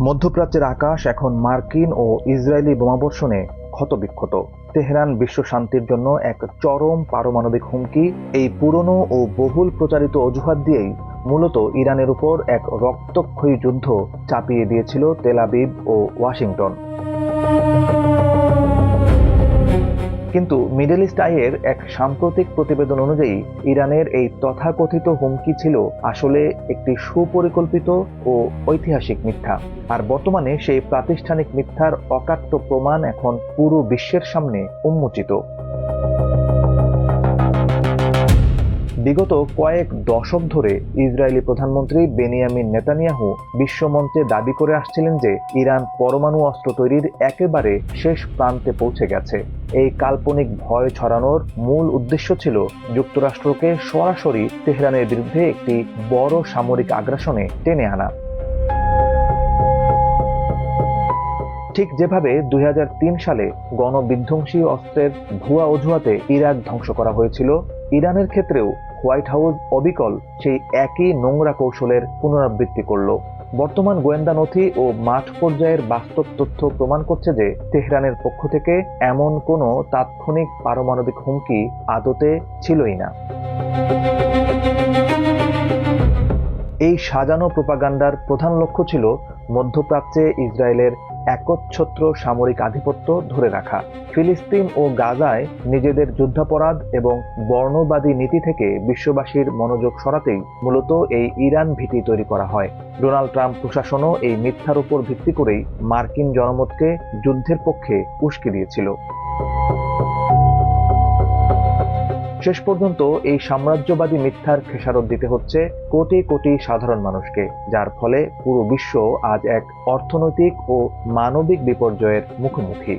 মধ্যপ্রাচ্যের আকাশ এখন মার্কিন ও ইসরায়েলি বোমাবর্ষণে ক্ষতবিক্ষত। তেহরান বিশ্ব শান্তির জন্য এক চরম পারমাণবিক হুমকি, এই পুরনো ও বহুল প্রচারিত অজুহাত দিয়েই মূলত ইরানের উপর এক রক্তক্ষয়ী যুদ্ধ চাপিয়ে দিয়েছিল তেল আবিব ও ওয়াশিংটন। কিন্তু মিডল ইস্ট আইয়ের এক সাম্প্রতিক প্রতিবেদন অনুযায়ী ইরানের এই তথাকথিত হুমকি ছিল আসলে একটি সুপরিকল্পিত ও ঐতিহাসিক মিথ্যা। আর বর্তমানে সেই প্রাতিষ্ঠানিক মিথ্যার অকাট্য প্রমাণ এখন পুরো বিশ্বের সামনে উন্মোচিত। বিগত কয়েক দশক ধরে ইসরায়েলি প্রধানমন্ত্রী বেনিয়ামিন নেতানিয়াহু বিশ্বমঞ্চে দাবি করে আসছিলেন যে ইরান পরমাণু অস্ত্র তৈরির একেবারে শেষ প্রান্তে পৌঁছে গেছে। এই কাল্পনিক ভয় ছড়ানোর মূল উদ্দেশ্য ছিল যুক্তরাষ্ট্রকে সরাসরি তেহরানের বিরুদ্ধে একটি বড় সামরিক আগ্রাসনে টেনে আনা। ঠিক যেভাবে 2003 সালে গণবিধ্বংসী অস্ত্রের ভুয়া অজুহাতে ইরাক ধ্বংস করা হয়েছিল, ইরানের ক্ষেত্রেও হোয়াইট হাউস অবিকল সেই একই নোংরা কৌশলের পুনরাবৃত্তি করল। বর্তমান গোয়েন্দা নথি ও মাঠ পর্যায়ের বাস্তব তথ্য প্রমাণ করছে যে তেহরানের পক্ষ থেকে এমন কোনো তাৎক্ষণিক পারমাণবিক হুমকি আদতে ছিলই না। এই সাজানো প্রোপাগান্ডার প্রধান লক্ষ্য ছিল মধ্যপ্রাচ্যে ইসরায়েলের একচ্ছত্র সামরিক আধিপত্য ধরে রাখা, ফিলিস্তিন ও গাজায় নিজেদের যুদ্ধাপরাধ এবং বর্ণবাদী নীতি থেকে বিশ্ববাসীর মনোযোগ সরাতেই মূলত এই ইরান ভীতি তৈরি করা হয়। ডোনাল্ড ট্রাম্প প্রশাসনও এই মিথ্যার উপর ভিত্তি করেই মার্কিন জনমতকে যুদ্ধের পক্ষে উস্কে দিয়েছিল। শেষ পর্যন্ত এই সাম্রাজ্যবাদী মিথ্যার খেসারত দিতে হচ্ছে কোটি কোটি সাধারণ মানুষকে, যার ফলে পুরো বিশ্ব আজ এক অর্থনৈতিক ও মানবিক বিপর্যয়ের মুখোমুখি।